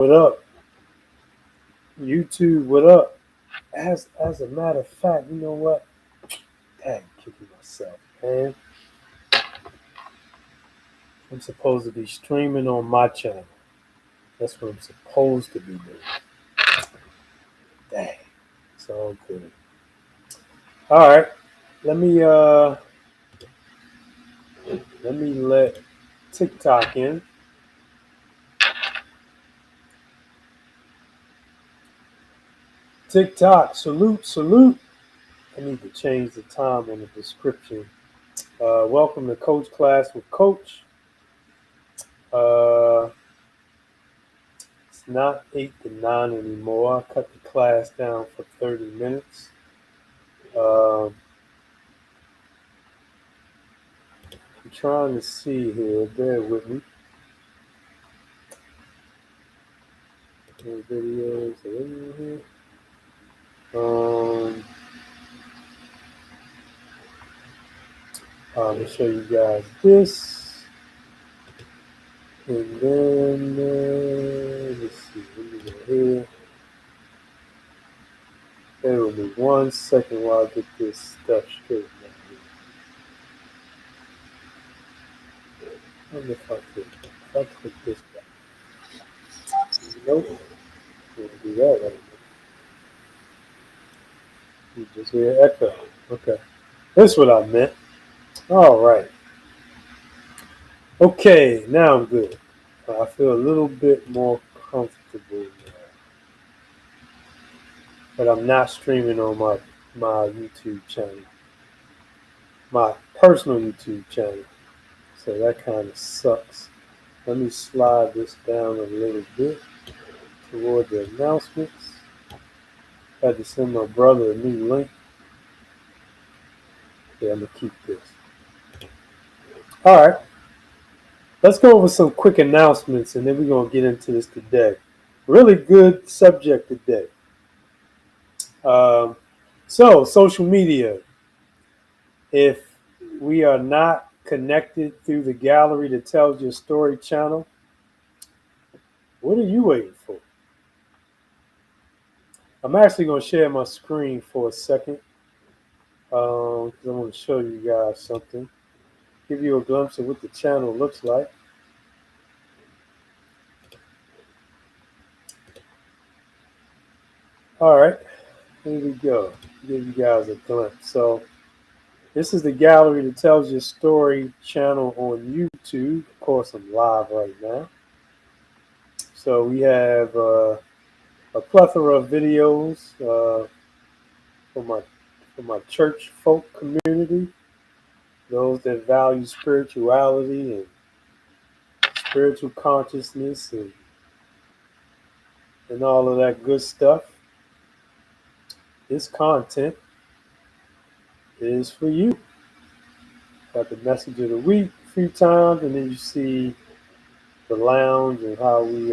What up? YouTube, what up? As a matter of fact, you know what? Dang, kicking myself, man. I'm supposed to be streaming on my channel. That's what I'm supposed to be doing. Dang. It's all good. All right. Let me uh let TikTok in. TikTok, salute, salute. I need to change the time on the description. Welcome to Coach Class with Coach. Uh It's not 8 to 9 anymore. I cut the class down for 30 minutes. Um, I'm trying to see here. Bear with me. Any videos are in here. Um, I'm going to show you guys this. And then, let's see. Let me go here. Bear with me 1 second while I get this stuff straight. I wonder if I could. If I click this back. Nope. Can't do that right now. You just hear echo. Okay. That's what I meant. All right. Okay, now I'm good. I feel a little bit more comfortable now. But I'm not streaming on my YouTube channel, my personal YouTube channel. So that kind of sucks. Let me slide this down a little bit toward the announcements. I had to send my brother a new link. Yeah, I'm going to keep this. All right. Let's go over some quick announcements and then we're going to get into this today. Really good subject today. Um, social media. If we are not connected through the Gallery That Tells Your Story channel, what are you waiting for? I'm actually going to share my screen for a second because I want to show you guys something, give you a glimpse of what the channel looks like. All right, here we go. Give you guys a glimpse. So this is the Gallery That Tells Your Story channel on YouTube. Of course, I'm live right now. So we have a plethora of videos for my church folk community, those that value spirituality and spiritual consciousness and all of that good stuff. This content is for you. Got the message of the week a few times, and then you see the lounge and how we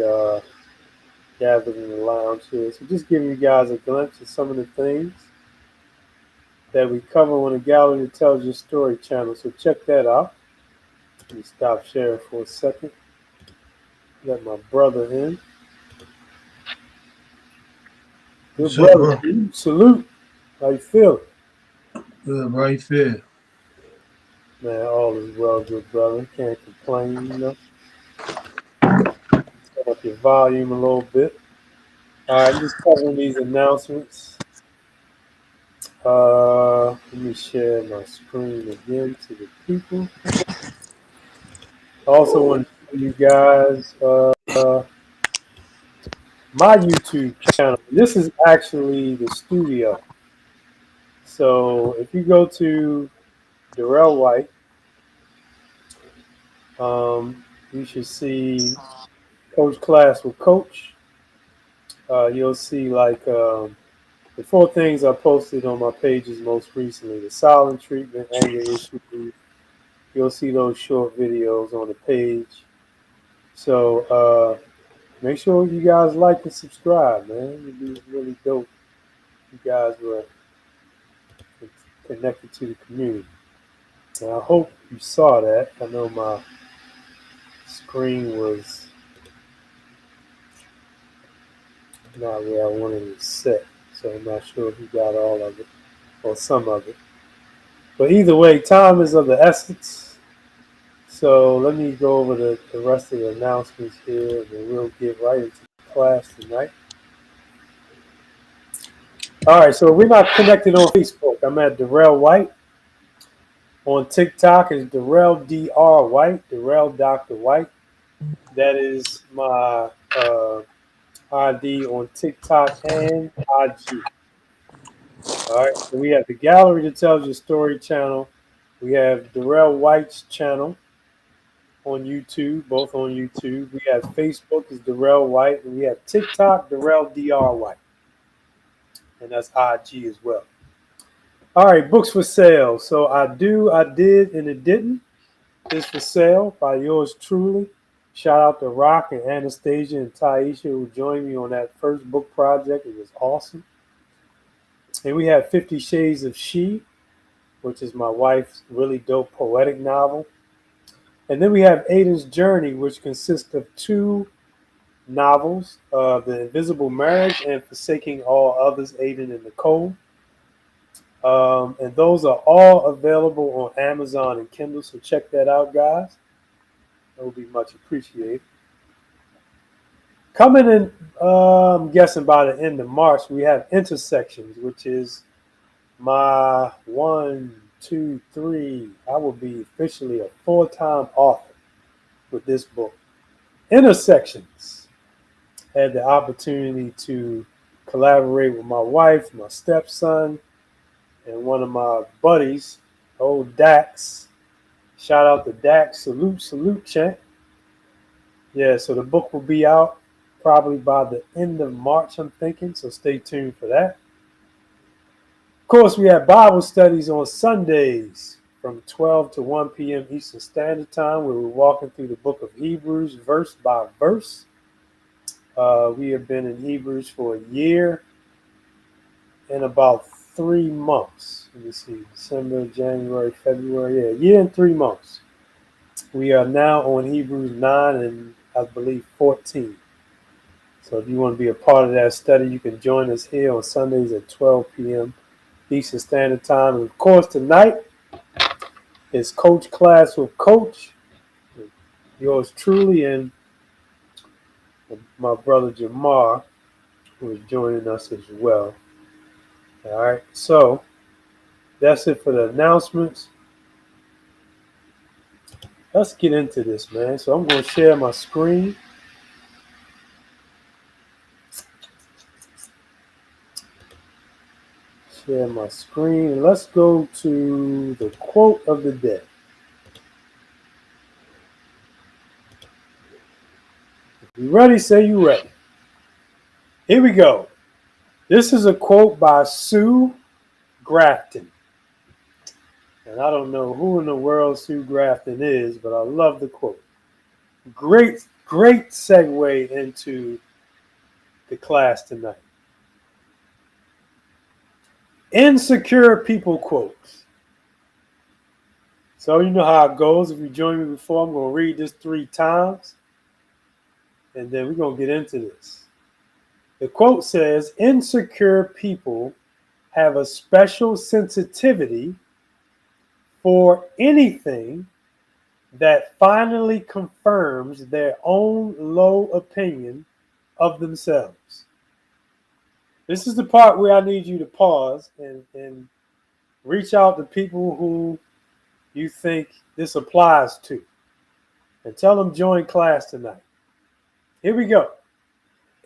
gathered in the lounge here. So just giving you guys a glimpse of some of the things that we cover on the Gallery That Tells Your Story channel. So check that out. Let me stop sharing for a second. Let my brother in. Good What's up, brother. bro? Salute. How you feeling? Good, bro. You feel? Man, all is well, good brother. Can't complain, you know. Turn up your volume a little bit. All right, I'm just covering these announcements. Let me share my screen again to the people. I also want to show you guys my YouTube channel. This is actually the studio. So if you go to Darrell White, you should see Coach Class with Coach. You'll see like the four things I posted on my pages most recently: the silent treatment, anger issues. You'll see those short videos on the page. So make sure you guys like and subscribe, man. It'd be really dope if you guys were connected to the community. And I hope you saw that. I know my screen was not where I wanted it set. So I'm not sure if you got all of it or some of it. But either way, time is of the essence. So let me go over the rest of the announcements here, and then we'll get right into class tonight. All right, so we're not connected on Facebook. I'm at Darrell White. On TikTok is Darrell Dr. White, Darrell Dr. White. That is my ID on TikTok and IG. All right, so we have the Gallery that Tells Your Story channel. We have Darrell White's channel on YouTube, both on YouTube. We have Facebook is Darrell White, and we have TikTok, Darrell Dr. White, and that's IG as well. All right, books for sale. So I did, and it didn't. Is for sale by yours truly. Shout out to Rock and Anastasia and Taisha who joined me on that first book project. It was awesome. And we have 50 Shades of She, which is my wife's really dope poetic novel. And then we have Aiden's Journey, which consists of two novels, The Invisible Marriage and Forsaking All Others, Aiden and Nicole. And those are all available on Amazon and Kindle, so check that out, guys. That would be much appreciated. Coming in, I'm guessing by the end of March, we have Intersections, which is my 1, 2, 3. I will be officially a full-time author with this book. Intersections. Had the opportunity to collaborate with my wife, my stepson, and one of my buddies, old Dax. Shout out to Dax. Salute, champ. Yeah, so the book will be out probably by the end of March, I'm thinking. So stay tuned for that. Of course, we have Bible studies on Sundays from 12 to 1 p.m. Eastern Standard Time, where we're walking through the book of Hebrews verse by verse. We have been in Hebrews for a year and about 3 months. Let me see, December, January, February. Yeah, a year and 3 months. We are now on Hebrews 9 and I believe 14. So if you want to be a part of that study, you can join us here on Sundays at 12 p.m. Eastern Standard Time. And of course, tonight is Coach Class with Coach. Yours truly and my brother Jamar, who is joining us as well. All right, so that's it for the announcements. Let's get into this, man. So I'm going to share my screen. Share my screen. And let's go to the quote of the day. If you're ready, say you ready. Here we go. This is a quote by Sue Grafton. And I don't know who in the world Sue Grafton is, but I love the quote. Great segue into the class tonight. Insecure people quotes. So you know how it goes. If you joined me before, I'm going to read this 3 times. And then we're going to get into this. The quote says, insecure people have a special sensitivity for anything that finally confirms their own low opinion of themselves. This is the part where I need you to pause and reach out to people who you think this applies to and tell them join class tonight. Here we go.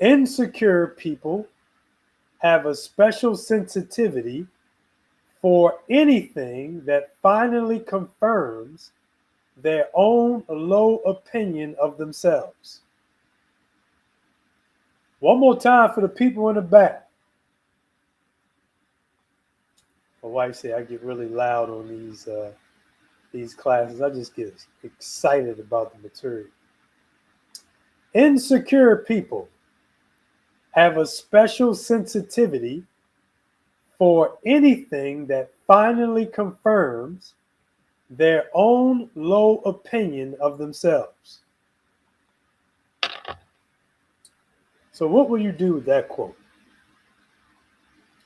Insecure people have a special sensitivity for anything that finally confirms their own low opinion of themselves. One more time for the people in the back. My wife said I get really loud on these classes. I just get excited about the material. Insecure people have a special sensitivity for anything that finally confirms their own low opinion of themselves. So what will you do with that quote?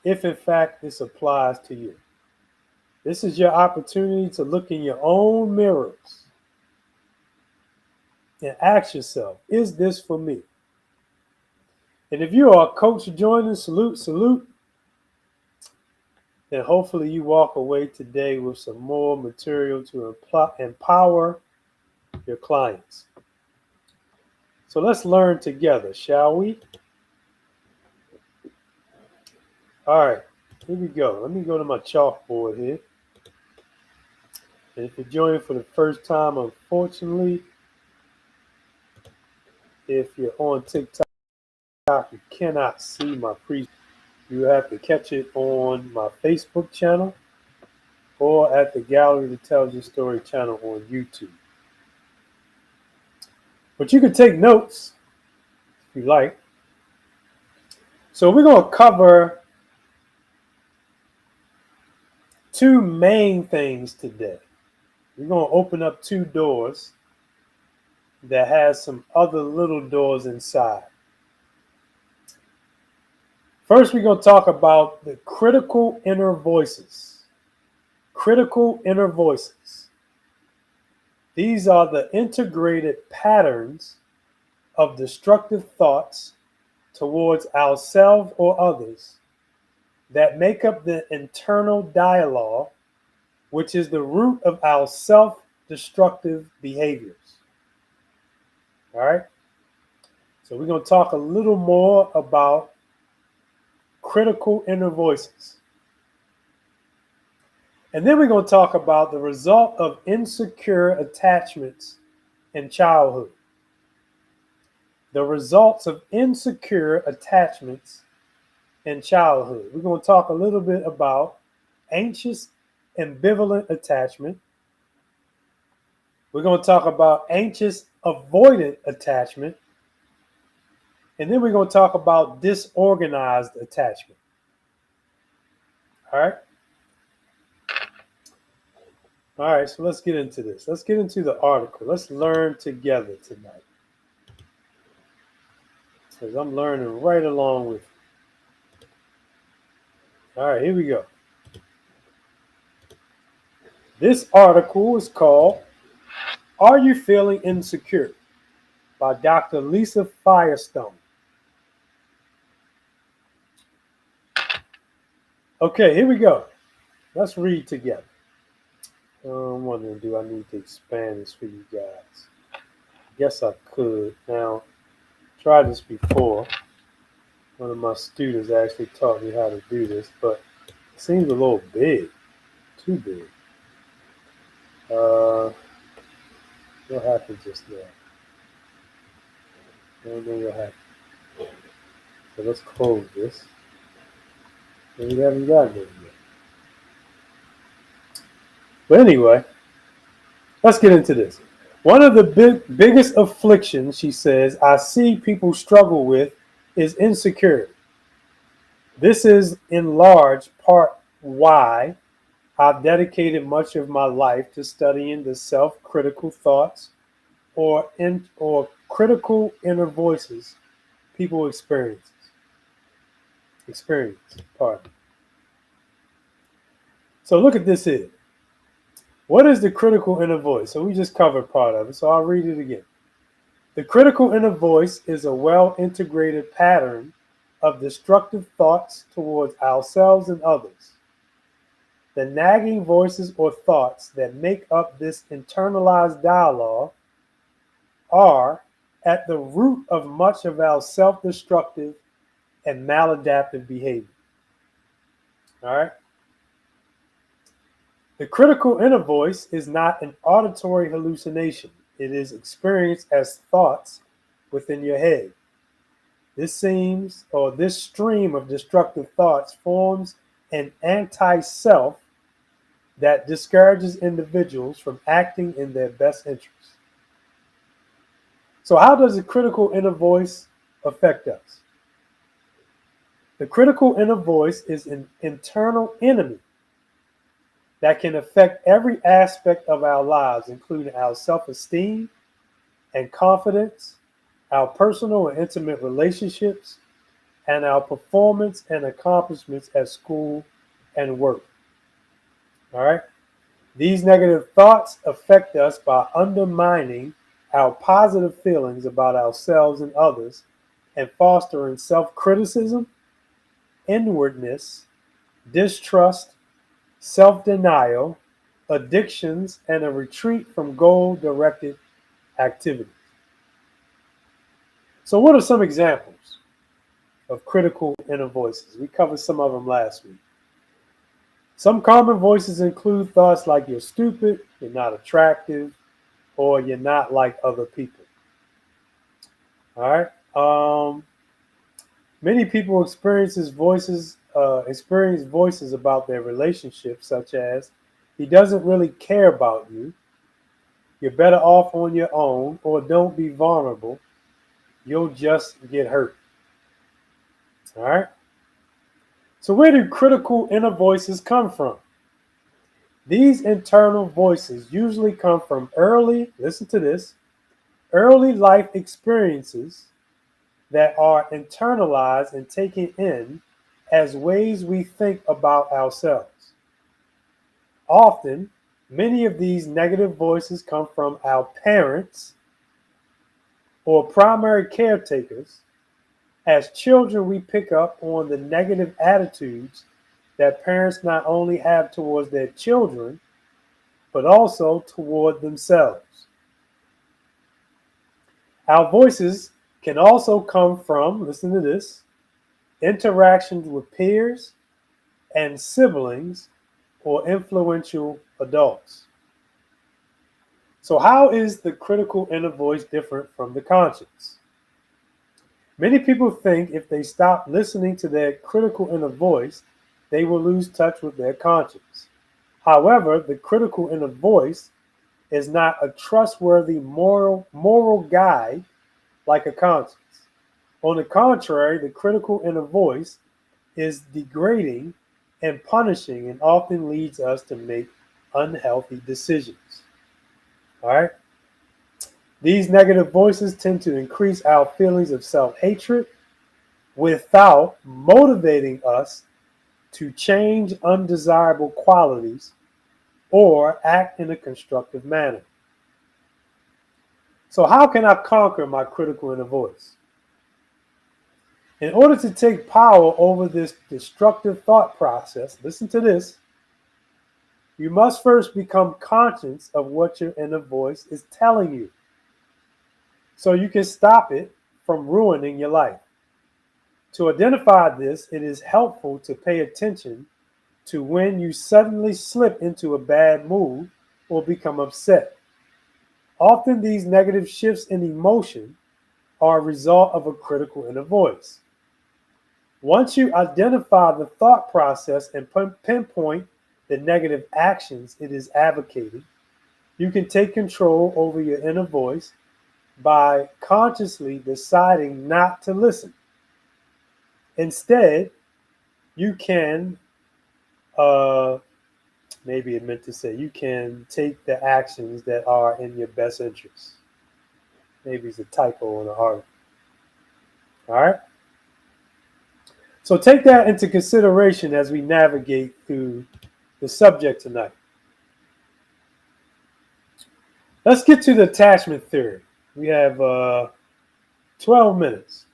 If in fact this applies to you. This is your opportunity to look in your own mirrors and ask yourself, is this for me? And if you are a coach joining, salute, then hopefully you walk away today with some more material to empower your clients. So let's learn together, shall we? All right, here we go. Let me go to my chalkboard here. And if you're joining for the first time, unfortunately, if you're on TikTok, you cannot see my presentation. You have to catch it on my Facebook channel or at the Gallery That Tells Your Story channel on YouTube. But you can take notes if you like. So we're going to cover two main things today. We're going to open up two doors that has some other little doors inside. First, we're going to talk about the critical inner voices. Critical inner voices. These are the integrated patterns of destructive thoughts towards ourselves or others that make up the internal dialogue, which is the root of our self-destructive behaviors. All right? So we're going to talk a little more about critical inner voices. And then we're going to talk about the result of insecure attachments in childhood. The results of insecure attachments in childhood. We're going to talk a little bit about anxious, ambivalent attachment. We're going to talk about anxious, avoidant attachment. And then we're going to talk about disorganized attachment. All right? All right, so let's get into this. Let's get into the article. Let's learn together tonight. Because I'm learning right along with you. All right, here we go. This article is called Are You Feeling Insecure? By Dr. Lisa Firestone. Okay, here we go. Let's read together. I'm wondering, do I need to expand this for you guys? Guess I could. Now, tried this before. One of my students actually taught me how to do this, but it seems a little big, too big. What happened just now? I don't know what happened. So let's close this. And we haven't gotten it yet. But anyway, let's get into this. One of the biggest afflictions, she says, I see people struggle with is insecurity. This is in large part why I've dedicated much of my life to studying the self-critical thoughts or critical inner voices people experience. So look at this here. What is the critical inner voice? So we just covered part of it, so I'll read it again. The critical inner voice is a well-integrated pattern of destructive thoughts towards ourselves and others. The nagging voices or thoughts that make up this internalized dialogue are at the root of much of our self-destructive and maladaptive behavior. All right? The critical inner voice is not an auditory hallucination. It is experienced as thoughts within your head. This stream of destructive thoughts forms an anti-self that discourages individuals from acting in their best interests. So how does the critical inner voice affect us? The critical inner voice is an internal enemy that can affect every aspect of our lives, including our self-esteem and confidence, our personal and intimate relationships, and our performance and accomplishments at school and work. All right. These negative thoughts affect us by undermining our positive feelings about ourselves and others and fostering self criticism, inwardness, distrust, self denial, addictions, and a retreat from goal directed activities. So, what are some examples of critical inner voices? We covered some of them last week. Some common voices include thoughts like you're stupid, you're not attractive, or you're not like other people. All right. Many people experience voices about their relationships, such as "he doesn't really care about you," "you're better off on your own," or "don't be vulnerable, you'll just get hurt." All right. So where do critical inner voices come from? These internal voices usually come from listen to this, early life experiences that are internalized and taken in as ways we think about ourselves. Often, many of these negative voices come from our parents or primary caretakers. As children, we pick up on the negative attitudes that parents not only have towards their children, but also toward themselves. Our voices can also come from, listen to this, interactions with peers and siblings or influential adults. So, how is the critical inner voice different from the conscience? Many people think if they stop listening to their critical inner voice, they will lose touch with their conscience. However, the critical inner voice is not a trustworthy moral guide like a conscience. On the contrary, the critical inner voice is degrading and punishing and often leads us to make unhealthy decisions. All right? These negative voices tend to increase our feelings of self hatred without motivating us to change undesirable qualities or act in a constructive manner. So, how can I conquer my critical inner voice? In order to take power over this destructive thought process, listen to this, you must first become conscious of what your inner voice is telling you so you can stop it from ruining your life. To identify this, it is helpful to pay attention to when you suddenly slip into a bad mood or become upset. Often, these negative shifts in emotion are a result of a critical inner voice. Once you identify the thought process and pinpoint the negative actions it is advocating, you can take control over your inner voice by consciously deciding not to listen. Instead, you can, maybe it meant to say, you can take the actions that are in your best interest. Maybe it's a typo in the article. All right? So take that into consideration as we navigate through the subject tonight. Let's get to the attachment theory. We have 12 minutes.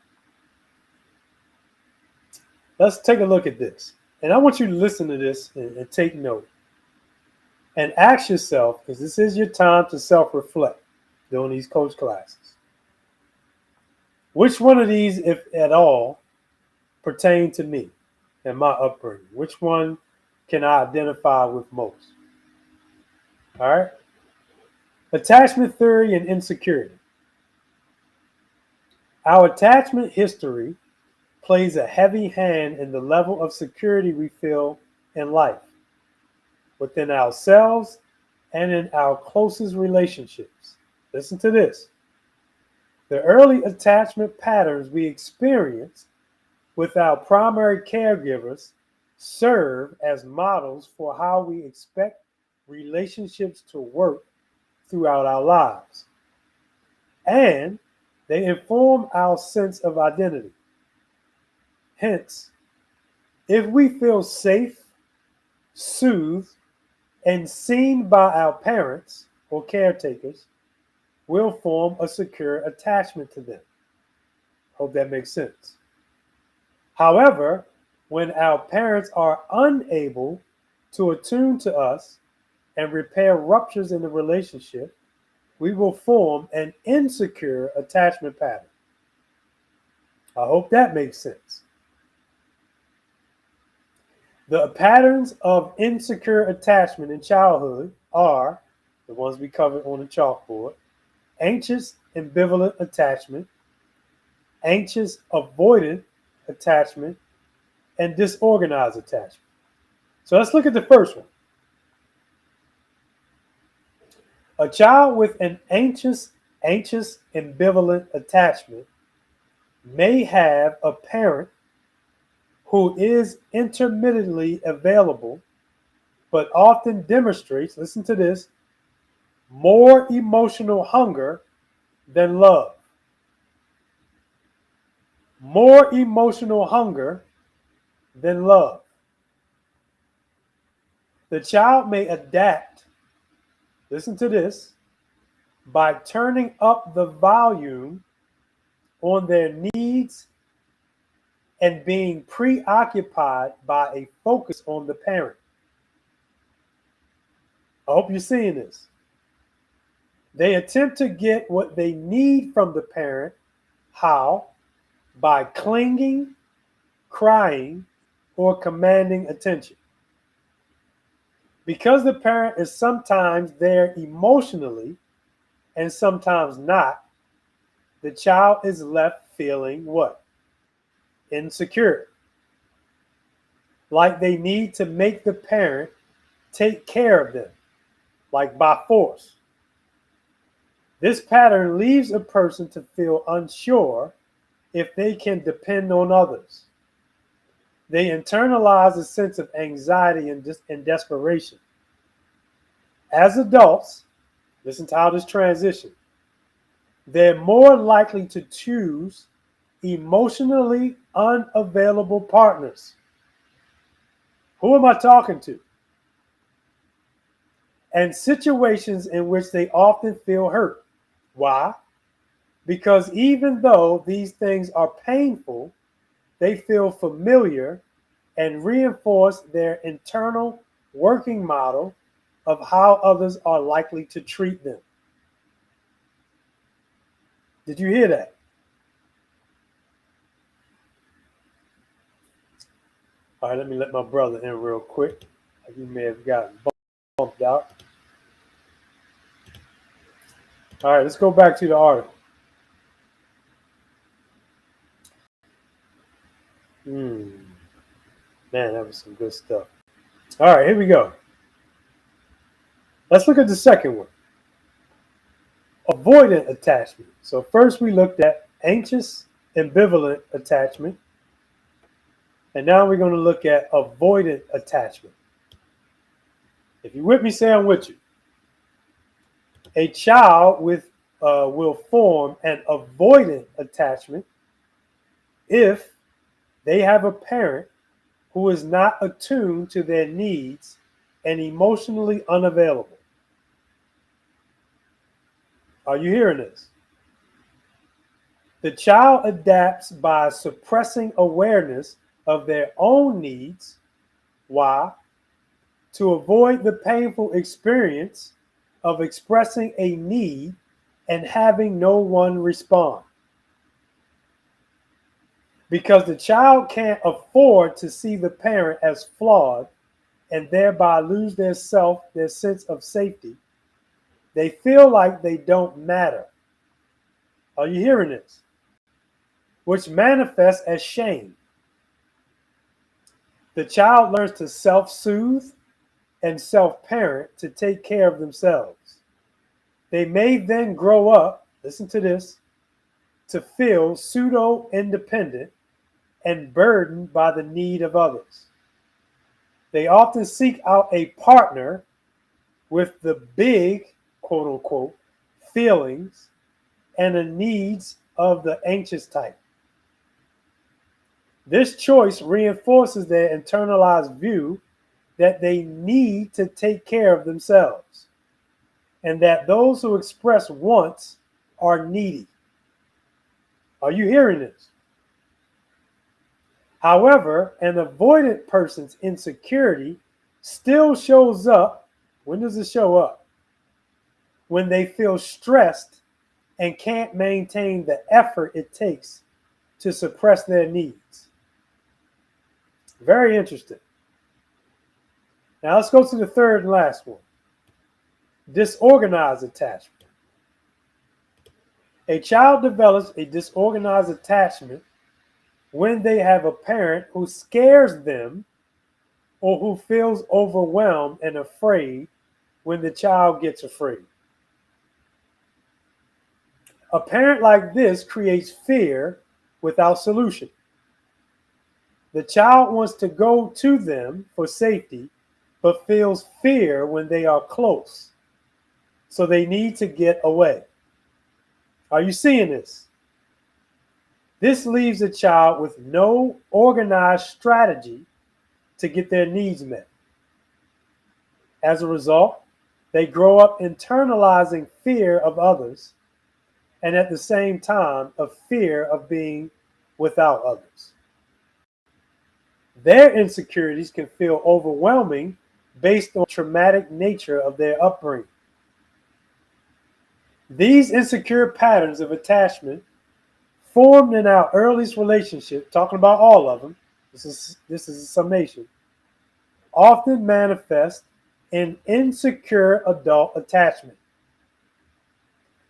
Let's take a look at this. And I want you to listen to this and take note. And ask yourself, because this is your time to self-reflect during these coach classes. Which one of these, if at all, pertain to me and my upbringing? Which one can I identify with most? All right. Attachment theory and insecurity. Our attachment history plays a heavy hand in the level of security we feel in life, within ourselves and in our closest relationships. Listen to this. The early attachment patterns we experience with our primary caregivers serve as models for how we expect relationships to work throughout our lives. And They inform our sense of identity. Hence, if we feel safe, soothed, and seen by our parents or caretakers, we'll form a secure attachment to them. Hope that makes sense. However, when our parents are unable to attune to us and repair ruptures in the relationship, we will form an insecure attachment pattern. I hope that makes sense. The patterns of insecure attachment in childhood are the ones we covered on the chalkboard: anxious, ambivalent attachment, anxious, avoidant attachment, and disorganized attachment. So let's look at the first one. A child with an anxious, ambivalent attachment may have a parent who is intermittently available, but often demonstrates, listen to this, more emotional hunger than love. More emotional hunger than love. The child may adapt, listen to this, by turning up the volume on their needs and being preoccupied by a focus on the parent. I hope you're seeing this. They attempt to get what they need from the parent. How? By clinging, crying, or commanding attention. Because the parent is sometimes there emotionally and sometimes not, the child is left feeling what? Insecure. Like they need to make the parent take care of them, like by force. This pattern leaves a person to feel unsure if they can depend on others. They internalize a sense of anxiety and desperation. As adults, listen to how this transitions. They're more likely to choose emotionally unavailable partners. Who am I talking to? And situations in which they often feel hurt. Why? Because even though these things are painful, they feel familiar and reinforce their internal working model of how others are likely to treat them. Did you hear that? All right, let me let my brother in real quick. He may have gotten bumped out. All right, let's go back to the article. Man, that was some good stuff. All right, here we go. Let's look at the second one. Avoidant attachment. So first we looked at anxious, ambivalent attachment. And now we're going to look at avoidant attachment. If you're with me, say I'm with you. A child will form an avoidant attachment if they have a parent who is not attuned to their needs and emotionally unavailable. Are you hearing this? The child adapts by suppressing awareness of their own needs. Why? To avoid the painful experience of expressing a need and having no one respond. Because the child can't afford to see the parent as flawed and thereby lose their sense of safety, they feel like they don't matter. Are you hearing this? Which manifests as shame. The child learns to self-soothe and self-parent to take care of themselves. They may then grow up, listen to this, to feel pseudo-independent and burdened by the need of others. They often seek out a partner with the big, quote unquote, feelings and the needs of the anxious type. This choice reinforces their internalized view that they need to take care of themselves and that those who express wants are needy. Are you hearing this? However, an avoidant person's insecurity still shows up. When does it show up? When they feel stressed and can't maintain the effort it takes to suppress their needs. Very interesting. Now let's go to the third and last one. Disorganized attachment. A child develops a disorganized attachment when they have a parent who scares them or who feels overwhelmed and afraid when the child gets afraid. A parent like this creates fear without solution. The child wants to go to them for safety, but feels fear when they are close. So they need to get away. Are you seeing this? This leaves a child with no organized strategy to get their needs met. As a result, they grow up internalizing fear of others and at the same time a fear of being without others. Their insecurities can feel overwhelming based on the traumatic nature of their upbringing. These insecure patterns of attachment formed in our earliest relationship, talking about all of them, this is a summation, often manifest in insecure adult attachment,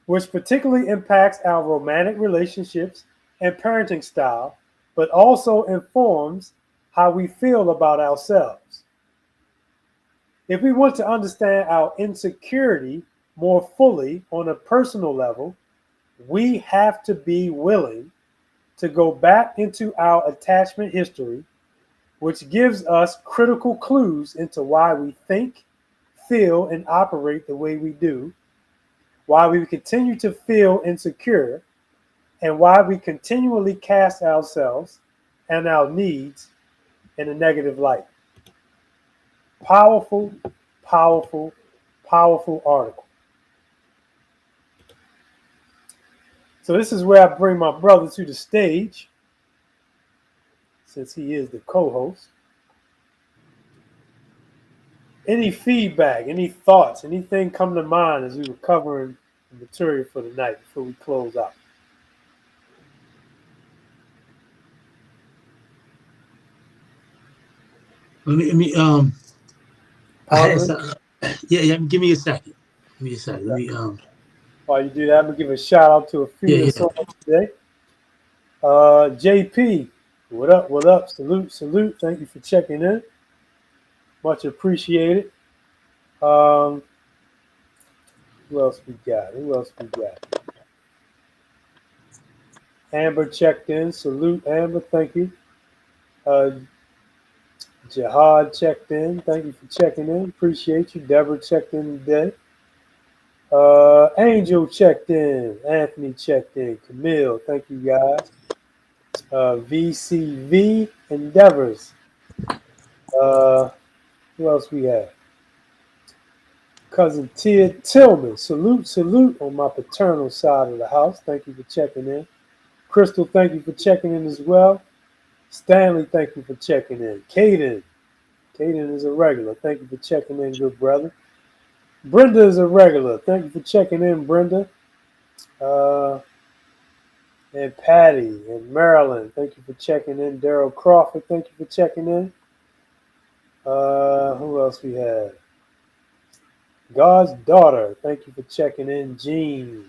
which particularly impacts our romantic relationships and parenting style, but also informs how we feel about ourselves. If we want to understand our insecurity more fully on a personal level, we have to be willing to go back into our attachment history, which gives us critical clues into why we think, feel, and operate the way we do, why we continue to feel insecure, and why we continually cast ourselves and our needs in a negative light. Powerful, powerful, powerful article. So this is where I bring my brother to the stage, since he is the co-host. Any feedback, any thoughts, anything come to mind as we were covering the material for the night before we close out? Let me yeah, give me a second. Give me a second. Let me While you do that, I'm gonna give a shout out to a few that's on today. JP, what up? What up? Salute, salute. Thank you for checking in. Much appreciated. Who else we got? Amber checked in. Salute, Amber. Thank you. Jihad checked in. Thank you for checking in. Appreciate you. Deborah checked in today. Angel checked in. Anthony checked in. Camille, thank you guys. VCV Endeavors. Who else we have? Cousin Tia Tillman. Salute, salute on my paternal side of the house. Thank you for checking in. Crystal, thank you for checking in as well. Stanley, thank you for checking in. Caden is a regular. Thank you for checking in, good brother. Brenda is a regular. Thank you for checking in, Brenda. And Patty and Marilyn, thank you for checking in. Daryl Crawford, thank you for checking in. Who else we have? God's daughter, thank you for checking in. Jean,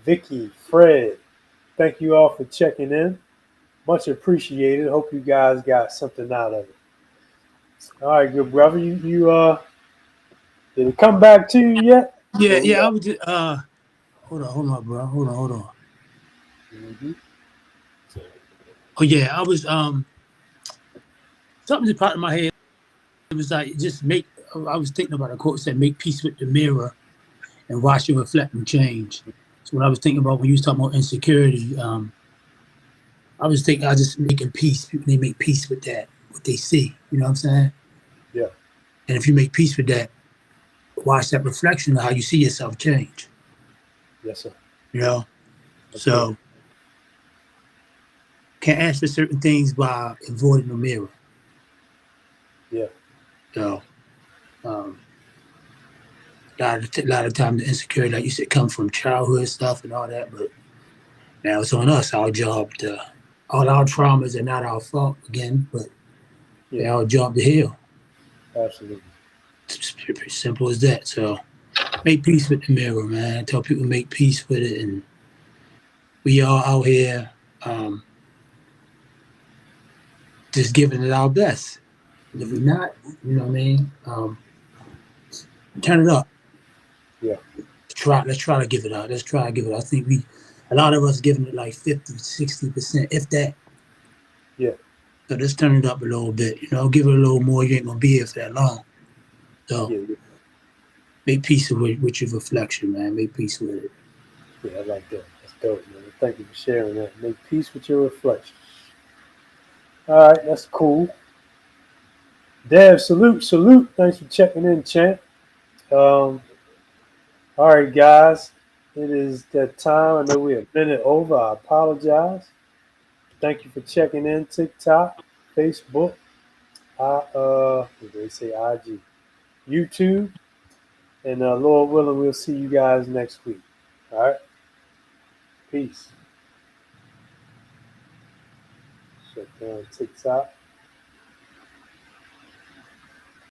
Vicky, Fred, thank you all for checking in. Much appreciated. Hope you guys got something out of it. All right, good brother. You did it come back to you yet? Yeah. I was just hold on, bro. Hold on. Mm-hmm. Oh yeah, I was something just popped in my head. It was like I was thinking about a quote that said, "Make peace with the mirror and watch it reflect and change." So what I was thinking about when you was talking about insecurity, I was thinking I just making peace. People they make peace with that, what they see. You know what I'm saying? Yeah. And if you make peace with that, watch that reflection of how you see yourself change. Yes, sir. You know? Okay. So can't answer certain things by avoiding the mirror. Yeah. So a lot of time the insecurity, like you said, come from childhood stuff and all that, but now it's on us, our job to all our traumas are not our fault again, but they're Yeah. our job to heal. Absolutely. It's pretty simple as that. So make peace with the mirror, man. I tell people make peace with it, and we are out here just giving it our best. And if we're not, you know what I mean? Turn it up. Yeah. Let's try to give it up. Let's try to give it up. I think a lot of us giving it like 50, 60%, if that. Yeah. So let's turn it up a little bit, you know, give it a little more. You ain't gonna be here for that long. So Yeah. make peace with your reflection, man. Make peace with it. Yeah. I like that. That's dope, man. Thank you for sharing that. Make peace with your reflection. All right. That's cool. Dev, salute. Thanks for checking in, champ. All right, guys. It is that time. I know we're a minute over. I apologize. Thank you for checking in. TikTok, Facebook, what do they say? IG, YouTube, and Lord willing, we'll see you guys next week. All right. Peace. Shut down TikTok.